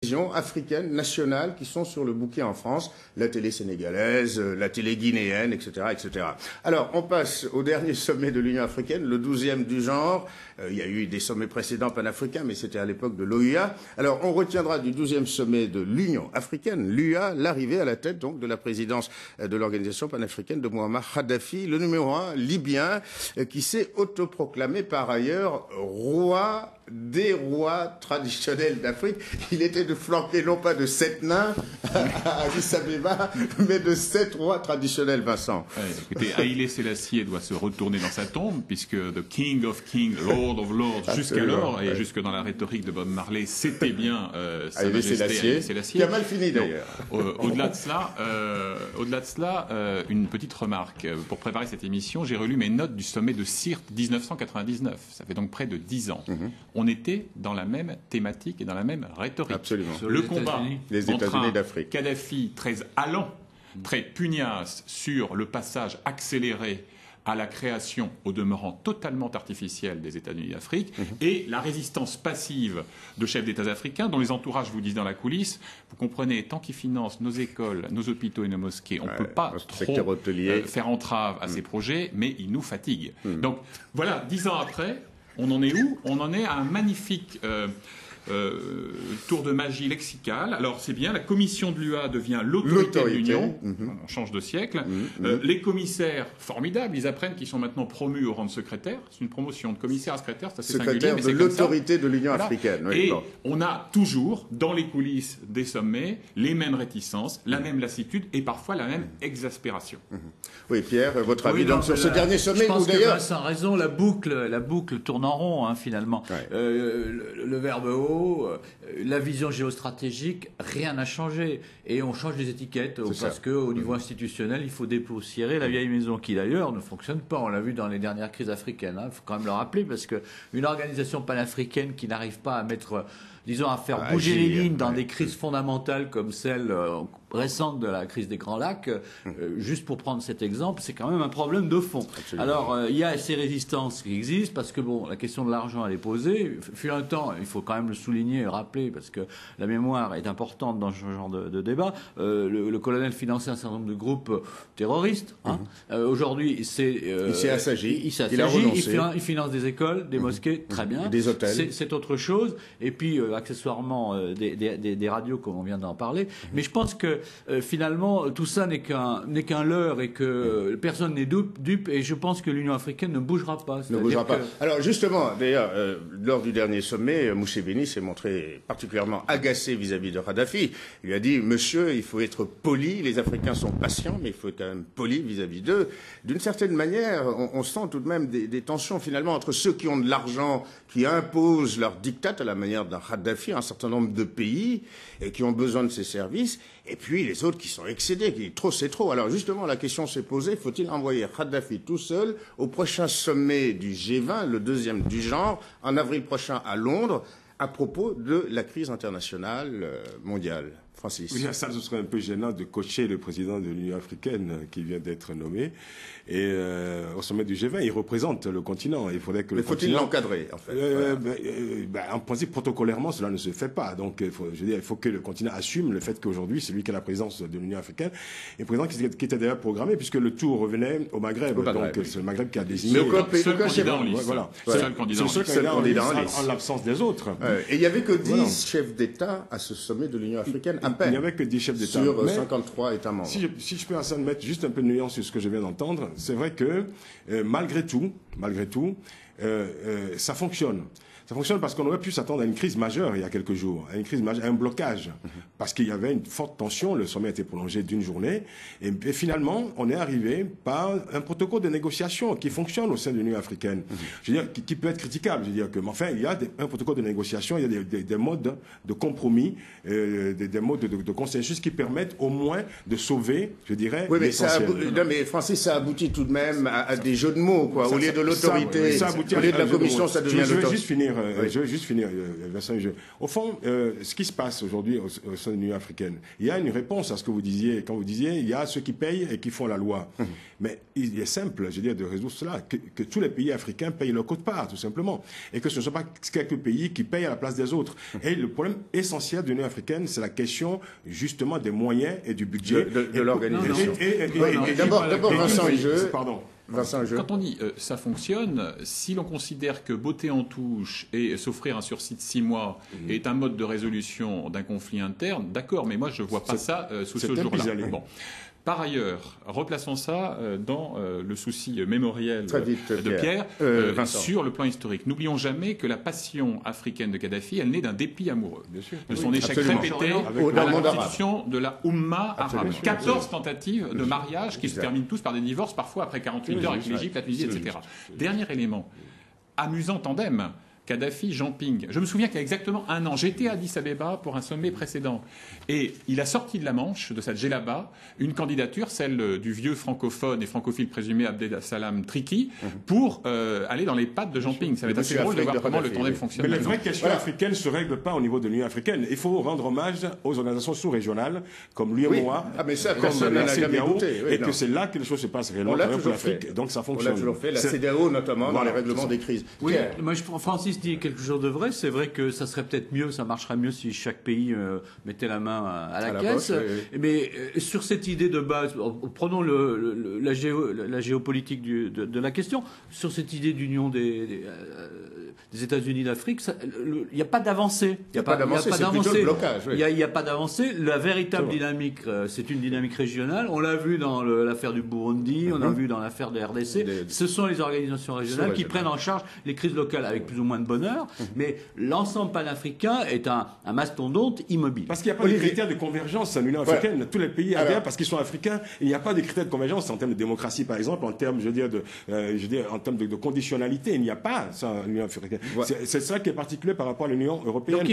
télévisions africaines nationales qui sont sur le bouquet en France, la télé sénégalaise, la télé guinéenne, etc., etc. Alors, on passe au dernier sommet de l'Union africaine, le 12e du genre. Il y a eu des sommets précédents panafricains, mais c'était à l'époque de l'OUA. Alors, on retiendra du 12e sommet de l'Union africaine, l'UA, l'arrivée à la tête donc de la présidence de l'organisation panafricaine de Muammar Kadhafi, le numéro 1 libyen, qui s'est autoproclamé par ailleurs roi des rois traditionnels d'Afrique. Il était de flanquer non pas de 7 nains à Addis Abeba, mais de 7 rois traditionnels, Vincent. Ouais, écoutez, Haïlé Sélassié doit se retourner dans sa tombe, puisque The King of Kings, Lord of Lords, jusqu'alors, et jusque dans la rhétorique de Bob Marley, c'était bien Sa Majesté Haïlé Sélassié. Qui a mal fini d'ailleurs. Au-delà de cela, une petite remarque. Pour préparer cette émission, j'ai relu mes notes du sommet de Sirte 1999. Ça fait donc près de 10 ans. On était dans la même thématique et dans la même rhétorique. Absolument. Le combat les États-Unis d'Afrique. Kadhafi, très allant, très pugnace sur le passage accéléré à la création, au demeurant totalement artificielle, des États-Unis d'Afrique, et la résistance passive de chefs d'État africains, dont les entourages vous disent dans la coulisse, vous comprenez, tant qu'ils financent nos écoles, nos hôpitaux et nos mosquées, on ne peut pas trop faire entrave à ces projets, mais ils nous fatiguent. Donc voilà, 10 ans après, on en est où? On en est à un magnifique tour de magie lexicale. Alors c'est bien, la commission de l'UA devient l'autorité de l'Union. On change de siècle. Les commissaires, formidables, ils apprennent qu'ils sont maintenant promus au rang de secrétaire. C'est une promotion de commissaire à secrétaire, c'est assez secrétaire singulier. De l'autorité de l'Union africaine. Oui, et on a toujours, dans les coulisses des sommets, les mêmes réticences, la même lassitude et parfois la même exaspération. Oui, Pierre, votre avis donc, sur ce dernier sommet? Je pense que Vincent a raison, la boucle tourne en rond, hein, finalement. Le verbe haut, la vision géostratégique, rien n'a changé. Et on change les étiquettes parce qu'au niveau institutionnel, il faut dépoussiérer la vieille maison qui, d'ailleurs, ne fonctionne pas. On l'a vu dans les dernières crises africaines. Il faut quand même le rappeler parce qu'une organisation panafricaine qui n'arrive pas à mettre, disons, à faire bouger les lignes dans des crises fondamentales comme celle récente de la crise des Grands Lacs, juste pour prendre cet exemple, c'est quand même un problème de fond. Absolument. Alors, il y a ces résistances qui existent parce que, bon, la question de l'argent, elle est posée. Fut un temps, il faut quand même le souligner et le rappeler parce que la mémoire est importante dans ce genre de débat. Le colonel finançait un certain nombre de groupes terroristes. Hein. Aujourd'hui, il s'est assagi. Il finance des écoles, des mosquées, très bien. Des hôtels. C'est autre chose. Et puis, accessoirement, des radios, comme on vient d'en parler. Mais je pense que finalement, tout ça n'est qu'un leurre et que personne n'est dupe. Et je pense que l'Union africaine ne bougera pas. Ne bougera pas. Alors justement, d'ailleurs, lors du dernier sommet, Museveni s'est montré particulièrement agacé vis-à-vis de Kadhafi. Il lui a dit, monsieur, il faut être poli. Les Africains sont patients, mais il faut être quand même poli vis-à-vis d'eux. D'une certaine manière, on sent tout de même des tensions finalement entre ceux qui ont de l'argent, qui imposent leur diktat à la manière d'un Kadhafi, un certain nombre de pays, et qui ont besoin de ces services, et puis les autres qui sont excédés, qui disent trop c'est trop. Alors justement, la question s'est posée, faut-il envoyer Kadhafi tout seul au prochain sommet du G20, le 2e du genre, en avril prochain à Londres, à propos de la crise internationale mondiale? Francis. Oui, ça, ce serait un peu gênant de coacher le président de l'Union africaine qui vient d'être nommé. Et au sommet du G20, il représente le continent. Il faudrait que mais faut-il l'encadrer, en fait? En principe, protocolairement, cela ne se fait pas. Donc, il faut que le continent assume le fait qu'aujourd'hui, c'est lui qui a la présidence de l'Union africaine. Et président qui était d'ailleurs programmé, puisque le tour revenait au Maghreb. Donc, c'est le Maghreb qui a désigné. Mais seul candidat en lice. Voilà. Seul candidat en lice. En l'absence des autres. Et il n'y avait que 10 chefs d'État à ce sommet de l'Union africaine. Il n'y avait que 10 chefs d'État. Sur 53 États membres. Si je peux mettre juste un peu de nuance sur ce que je viens d'entendre, c'est vrai que malgré tout, ça fonctionne. Ça fonctionne parce qu'on aurait pu s'attendre à une crise majeure il y a quelques jours, à une crise majeure, à un blocage, parce qu'il y avait une forte tension, le sommet a été prolongé d'une journée, et finalement, on est arrivé par un protocole de négociation qui fonctionne au sein de l'Union africaine. Je veux dire, qui peut être critiquable, je veux dire que, mais enfin, il y a un protocole de négociation, il y a des modes de compromis, des modes de consensus qui permettent au moins de sauver, je dirais, oui, mais Francis, ça aboutit tout de même à des jeux de mots, quoi. Au lieu de l'autorité, au lieu de la commission, ça devient l'autorité. Je vais juste finir je vais juste finir, Vincent. Au fond, ce qui se passe aujourd'hui au sein de l'Union africaine, il y a une réponse à ce que vous disiez. Quand vous disiez, il y a ceux qui payent et qui font la loi. Mais il est simple, je veux dire, de résoudre cela, que tous les pays africains payent leur quote-part, tout simplement. Et que ce ne sont pas quelques pays qui payent à la place des autres. Et le problème essentiel de l'Union africaine, c'est la question, justement, des moyens et du budget. De l'organisation. D'abord, Vincent, pardon. Quand on dit ça fonctionne, si l'on considère que botter en touche et s'offrir un sursis de 6 mois est un mode de résolution d'un conflit interne, d'accord, mais moi je ne vois pas ça sous ce jour-là. Bon. Par ailleurs, replaçons ça dans le souci mémoriel de Pierre sur le plan historique. N'oublions jamais que la passion africaine de Kadhafi, elle naît d'un dépit amoureux, de son échec répété à la constitution de la Oumma arabe. 14 tentatives de mariage qui se terminent tous par des divorces, parfois après 48 heures avec l'Égypte, la Tunisie, etc. Dernier élément, amusant tandem. Kadhafi, Jean Ping. Je me souviens qu'il y a exactement un an, j'étais à Addis Abeba pour un sommet précédent. Et il a sorti de la Manche, de sa djellaba, une candidature, celle du vieux francophone et francophile présumé Abdel Salam Triki, pour aller dans les pattes de Jean Ping. Ça va être assez drôle de voir comment le tandem fonctionne. Mais les vraies questions africaines ne se règlent pas au niveau de l'Union africaine. Il faut rendre hommage aux organisations sous-régionales, comme l'UEMOA, comme la CEDEAO, et que c'est là que les choses se passent réellement pour l'Afrique. Donc ça fonctionne. On l'a toujours fait, la CEDEAO notamment, dans les règlements des crises. Oui, moi, Francis dit quelque chose de vrai. C'est vrai que ça serait peut-être mieux, ça marcherait mieux si chaque pays mettait la main à la caisse. Mais sur cette idée de base, prenons la géopolitique de la question. Sur cette idée d'union des États-Unis d'Afrique, il n'y a pas d'avancée. Il n'y a pas d'avancée, c'est plutôt le blocage. Il n'y a pas d'avancée. La véritable dynamique, c'est une dynamique régionale. On l'a vu dans l'affaire du Burundi, on l'a vu dans l'affaire de RDC. Ce sont les organisations régionales qui prennent en charge les crises locales avec plus ou moins de bonheur. Mais l'ensemble panafricain est un mastodonte immobile. Parce qu'il n'y a pas de critères de convergence à l'Union africaine. Tous les pays adhèrent parce qu'ils sont africains. Il n'y a pas de critères de convergence en termes de démocratie, par exemple, en termes, en termes de conditionnalité. Il n'y a pas ça à l'Union africaine. C'est ça qui est particulier par rapport à l'Union européenne.